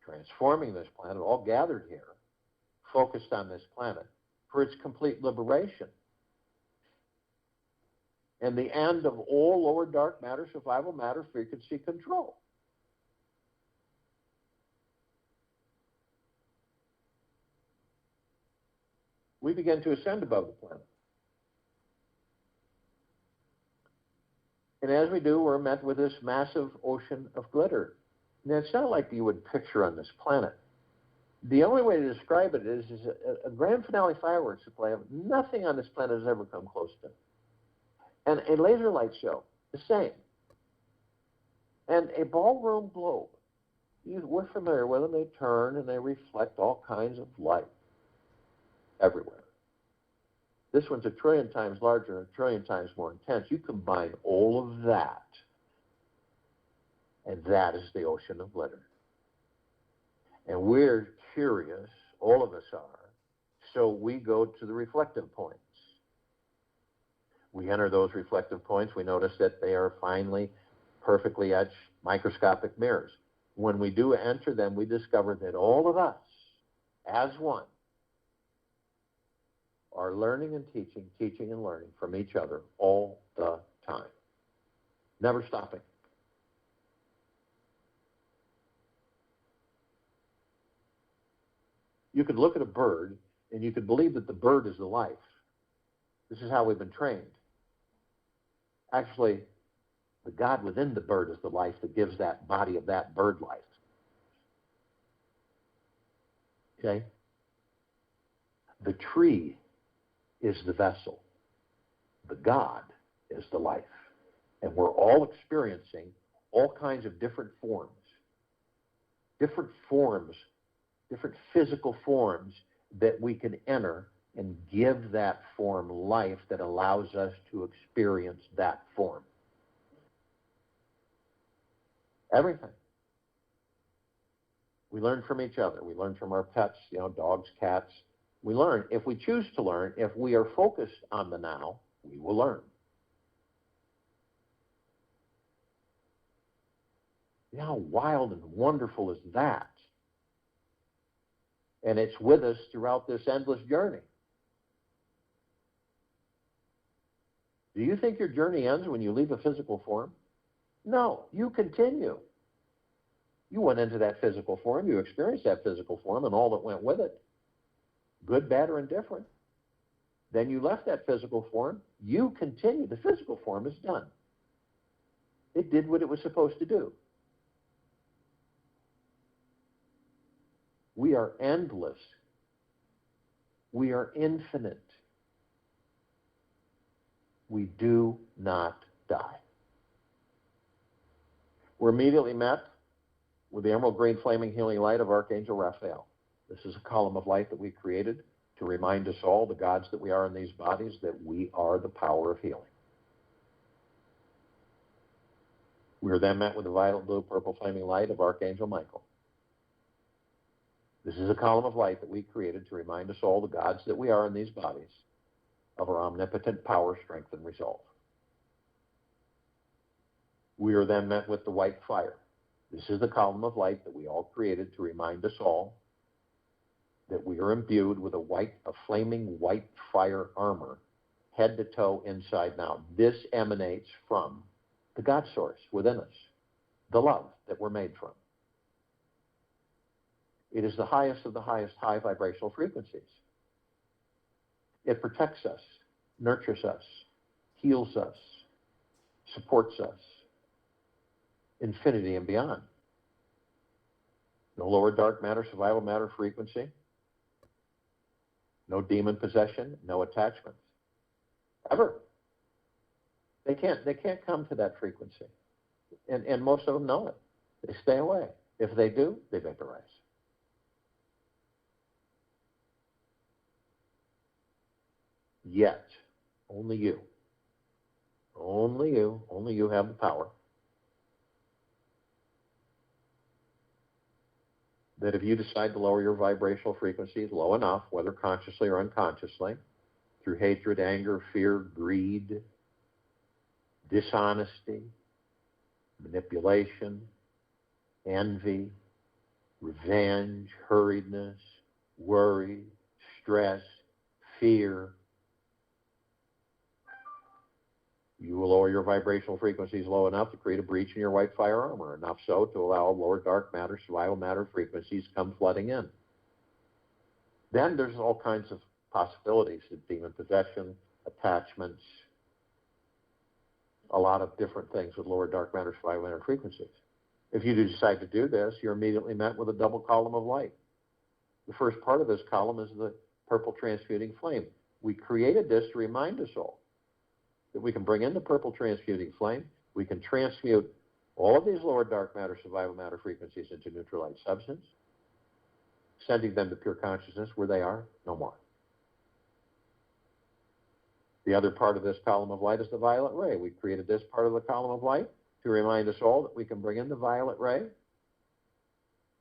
transforming this planet, all gathered here, focused on this planet, for its complete liberation. And the end of all lower dark matter, survival matter, frequency control. We begin to ascend above the planet. And as we do, we're met with this massive ocean of glitter. Now, it's not like you would picture on this planet. The only way to describe it is a grand finale fireworks display of nothing on this planet has ever come close to. And a laser light show, the same. And a ballroom globe. We're familiar with them. They turn and they reflect all kinds of light everywhere. This one's 1 trillion times larger, 1 trillion times more intense. You combine all of that, And that is the ocean of glitter. And we're curious, all of us are, so we go to the reflective points. We enter those reflective points, we notice that they are finely, perfectly etched microscopic mirrors. When we do enter them, we discover that all of us, as one, are learning and teaching and learning from each other all the time. Never stopping. You could look at a bird and you could believe that the bird is the life. This is how we've been trained. Actually, the God within the bird is the life that gives that body of that bird life. Okay? The tree is the vessel. The God is the life. And we're all experiencing all kinds of different forms, different physical forms that we can enter and give that form life that allows us to experience that form. Everything. We learn from each other. We learn from our pets, dogs, cats. We learn. If we choose to learn, if we are focused on the now, we will learn. How wild and wonderful is that? And it's with us throughout this endless journey. Do you think your journey ends when you leave a physical form? No, you continue. You went into that physical form, you experienced that physical form and all that went with it, good, bad, or indifferent. Then you left that physical form, you continue. The physical form is done. It did what it was supposed to do. We are endless. We are infinite. We do not die. We're immediately met with the emerald green flaming healing light of Archangel Raphael. This is a column of light that we created to remind us all, the gods that we are in these bodies, that we are the power of healing. We are then met with the violet blue purple flaming light of Archangel Michael. This is a column of light that we created to remind us all, the gods that we are in these bodies, of our omnipotent power, strength, and resolve. We are then met with the white fire. This is the column of light that we all created to remind us all that we are imbued with a flaming white fire armor, head to toe, inside and out. This emanates from the God source within us, the love that we're made from. It is the highest of the highest high vibrational frequencies. It protects us, nurtures us, heals us, supports us, infinity and beyond. No lower dark matter, survival matter frequency. No demon possession, no attachments. Ever. They can't come to that frequency. And most of them know it. They stay away. If they do, they vaporize. Yet, only you have the power that if you decide to lower your vibrational frequencies low enough, whether consciously or unconsciously, through hatred, anger, fear, greed, dishonesty, manipulation, envy, revenge, hurriedness, worry, stress, fear, you will lower your vibrational frequencies low enough to create a breach in your white fire armor, enough so to allow lower dark matter, survival matter frequencies come flooding in. Then there's all kinds of possibilities of demon possession, attachments, a lot of different things with lower dark matter, survival matter frequencies. If you do decide to do this, you're immediately met with a double column of light. The first part of this column is the purple transmuting flame. We created this to remind us all that we can bring in the purple transmuting flame, we can transmute all of these lower dark matter, survival matter frequencies into neutral light substance, sending them to pure consciousness where they are no more. The other part of this column of light is the violet ray. We created this part of the column of light to remind us all that we can bring in the violet ray.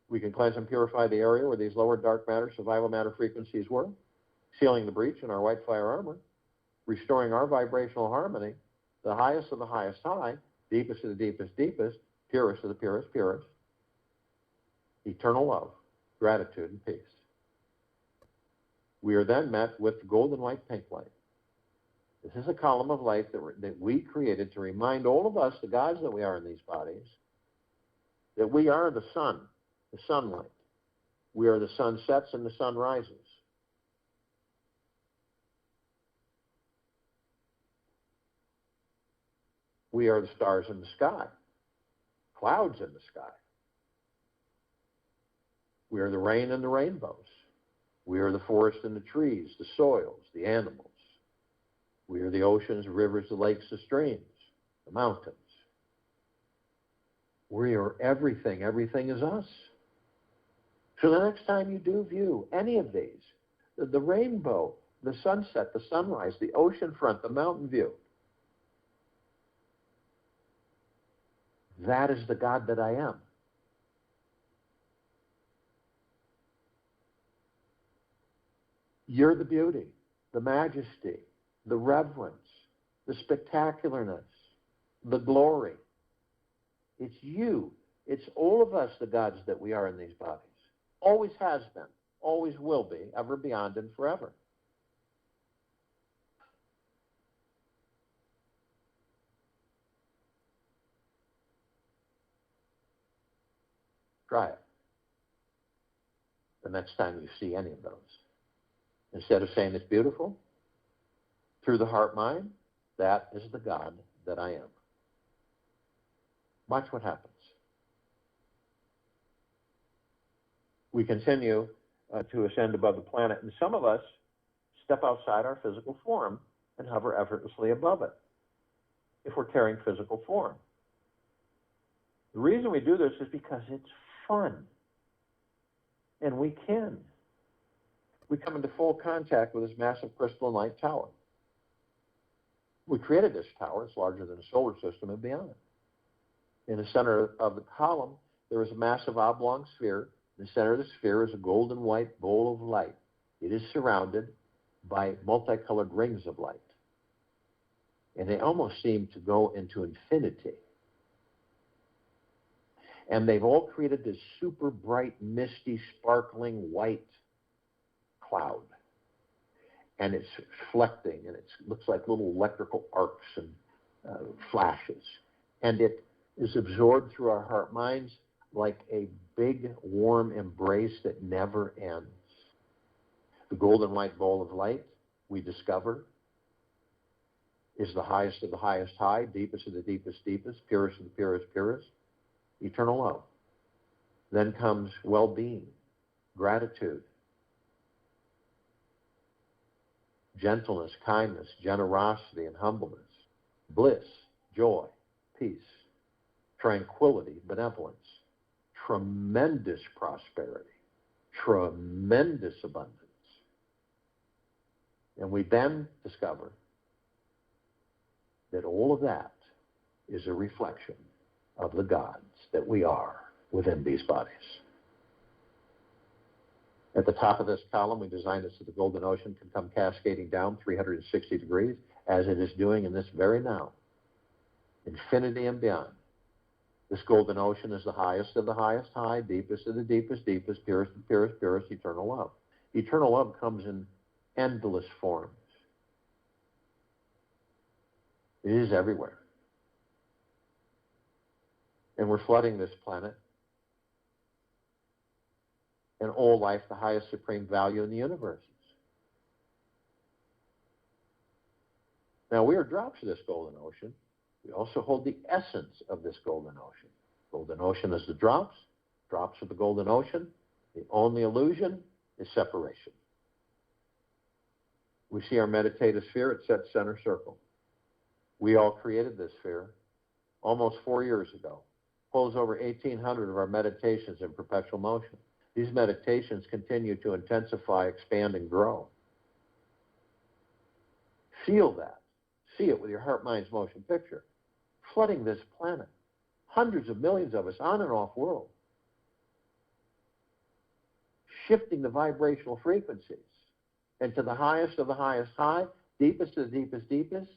We can cleanse and purify the area where these lower dark matter, survival matter frequencies were, sealing the breach in our white fire armor, restoring our vibrational harmony, the highest of the highest high, deepest of the deepest deepest, purest of the purest purest, eternal love, gratitude, and peace. We are then met with the golden white pink light. This is a column of light that we created to remind all of us, the gods that we are in these bodies, that we are the sun, the sunlight. We are the sun sets and the sun rises. We are the stars in the sky, clouds in the sky. We are the rain and the rainbows. We are the forest and the trees, the soils, the animals. We are the oceans, the rivers, the lakes, the streams, the mountains. We are everything. Everything is us. So the next time you do view any of these, the rainbow, the sunset, the sunrise, the ocean front, the mountain view, that is the God that I am. You're the beauty, the majesty, the reverence, the spectacularness, the glory. It's you. It's all of us, the gods that we are in these bodies. Always has been, always will be, ever, beyond, and forever. Try it the next time you see any of those. Instead of saying it's beautiful, through the heart-mind, that is the God that I am. Watch what happens. We continue to ascend above the planet, and some of us step outside our physical form and hover effortlessly above it, if we're carrying physical form. The reason we do this is because it's fun, and we can. We come into full contact with this massive crystalline light tower. We created this tower. It's larger than the solar system and beyond. In the center of the column, there is a massive oblong sphere. In the center of the sphere is a golden white bowl of light. It is surrounded by multicolored rings of light. And they almost seem to go into infinity. And they've all created this super bright, misty, sparkling white cloud. And it's reflecting, and it looks like little electrical arcs and flashes. And it is absorbed through our heart minds like a big, warm embrace that never ends. The golden white bowl of light, we discover, is the highest of the highest high, deepest of the deepest deepest, purest of the purest purest, eternal love. Then comes well-being, gratitude, gentleness, kindness, generosity, and humbleness, bliss, joy, peace, tranquility, benevolence, tremendous prosperity, tremendous abundance. And we then discover that all of that is a reflection of the gods that we are within these bodies. At the top of this column, we designed it so the golden ocean can come cascading down 360 degrees, as it is doing in this very now. Infinity and beyond. This golden ocean is the highest of the highest high, deepest of the deepest deepest, purest of the purest purest, eternal love. Eternal love comes in endless forms. It is everywhere. And we're flooding this planet and all life, the highest supreme value in the universe. Now, we are drops of this golden ocean. We also hold the essence of this golden ocean. Golden ocean is the drops of the golden ocean. The only illusion is separation. We see our meditative sphere at set center circle. We all created this sphere almost 4 years ago. Holds over 1,800 of our meditations in perpetual motion. These meditations continue to intensify, expand, and grow. Feel that. See it with your heart, mind's motion picture. Flooding this planet. hundreds of millions of us on and off world, shifting the vibrational frequencies into the highest of the highest high, deepest of the deepest deepest,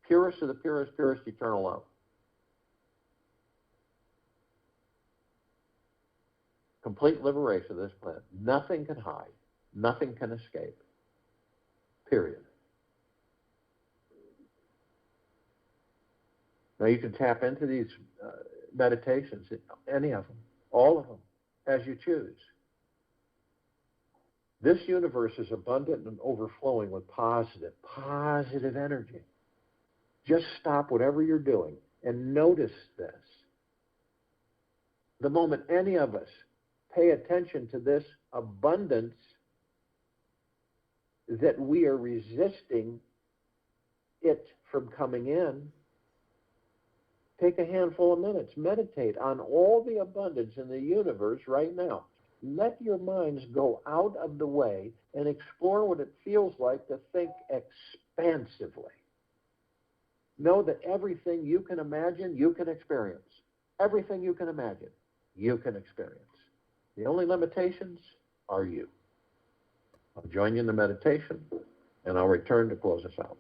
purest of the purest purest eternal love. Complete liberation of this planet. Nothing can hide. Nothing can escape. Period. Now you can tap into these meditations, any of them, all of them, as you choose. This universe is abundant and overflowing with positive energy. Just stop whatever you're doing and notice this. The moment any of us pay attention to this abundance that we are resisting it from coming in, take a handful of minutes, meditate on all the abundance in the universe right now. Let your minds go out of the way and explore what it feels like to think expansively. Know that everything you can imagine, you can experience. Everything you can imagine, you can experience. The only limitations are you. I'll join you in the meditation, and I'll return to close us out.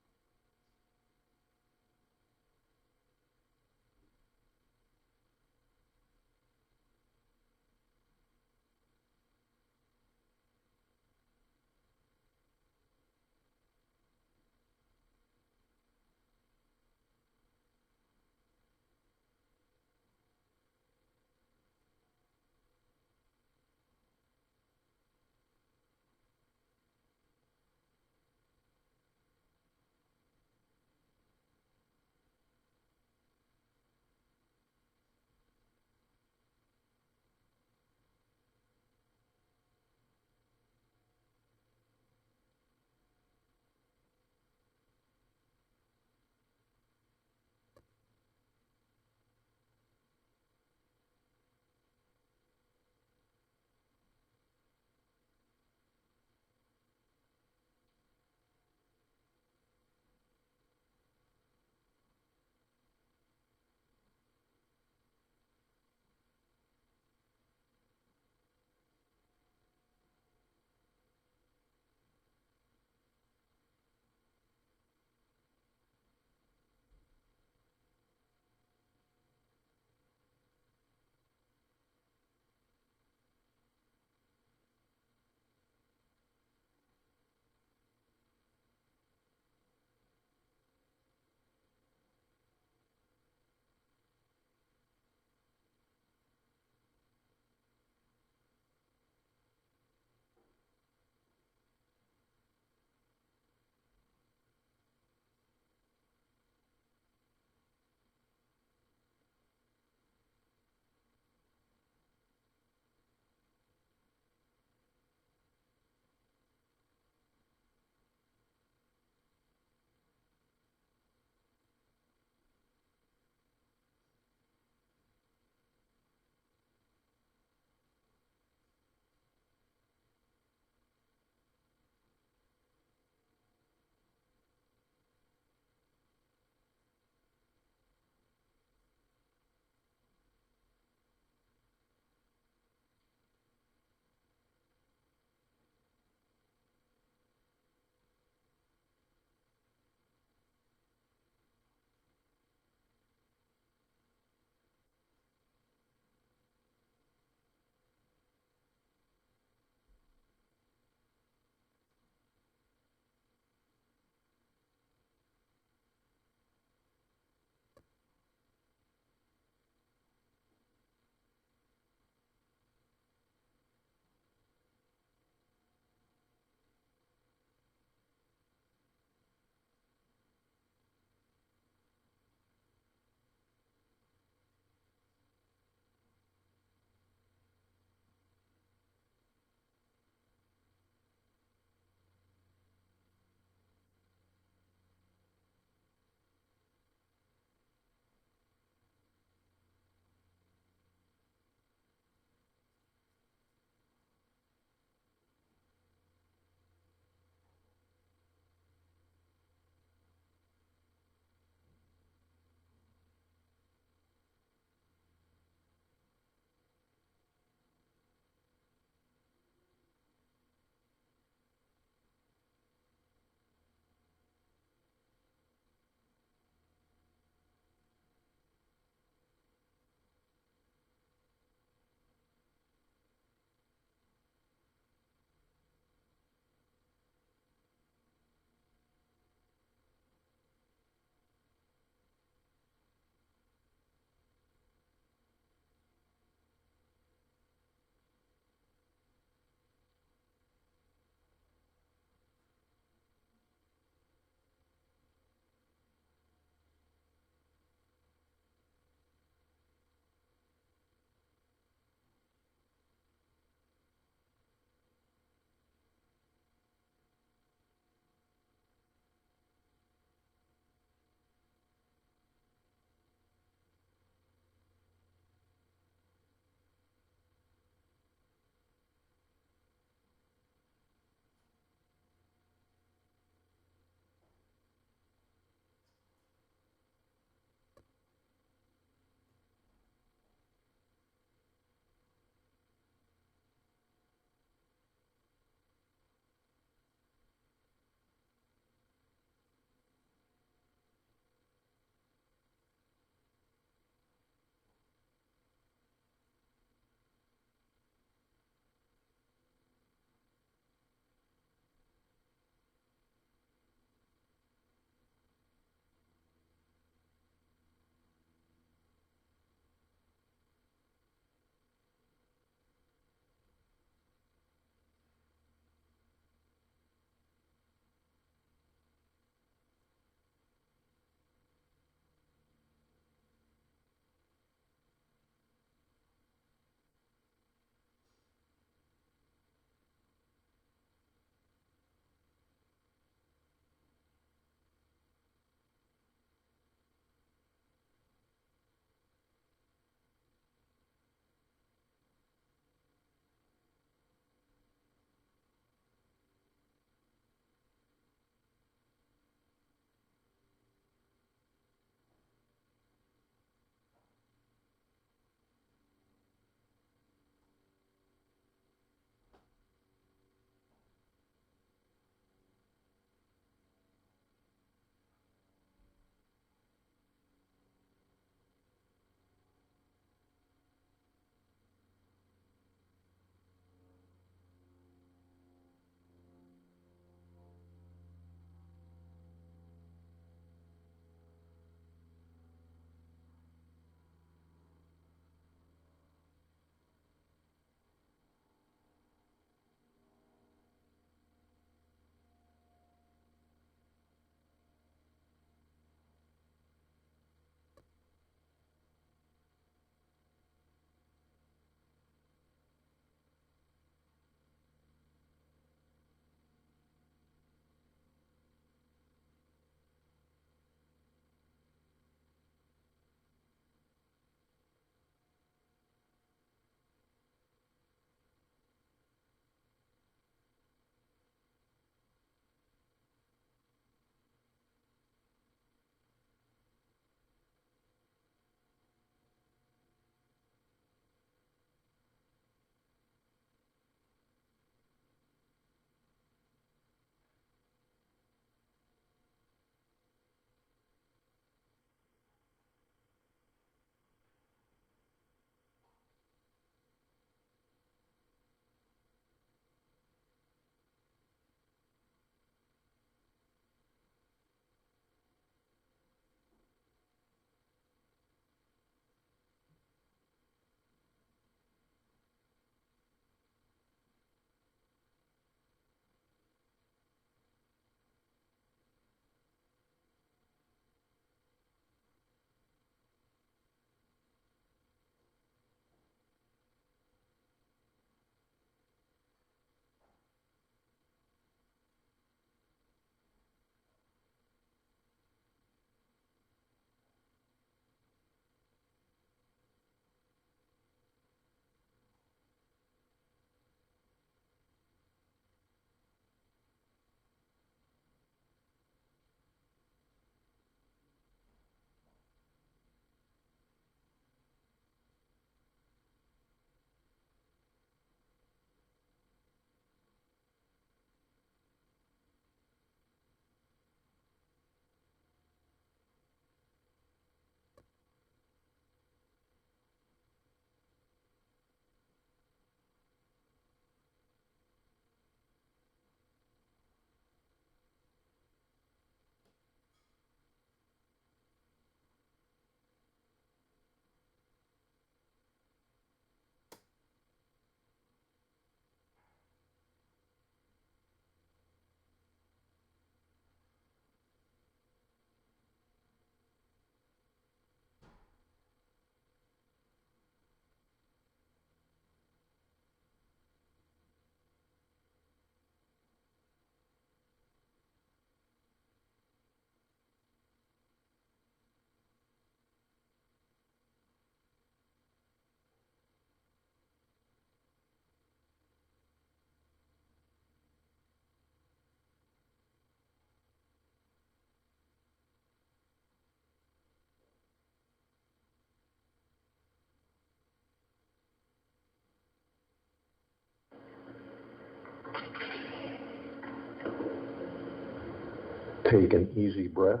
Take an easy breath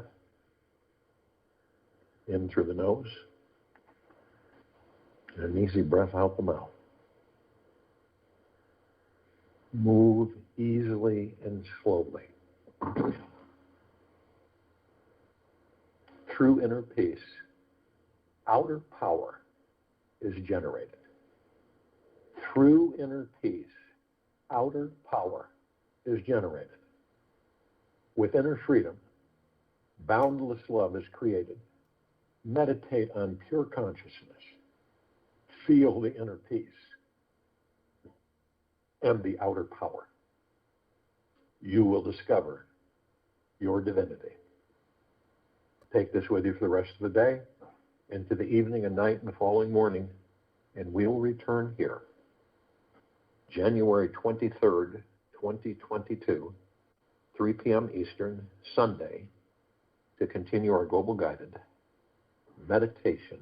in through the nose and an easy breath out the mouth. Move easily and slowly. Through inner peace, outer power is generated. Through inner peace, outer power is generated. With inner freedom, boundless love is created. Meditate on pure consciousness. Feel the inner peace and the outer power. You will discover your divinity. Take this with you for the rest of the day, into the evening and night and the following morning, and we'll return here, January 23rd, 2022, 3 p.m. Eastern, Sunday, to continue our global guided meditation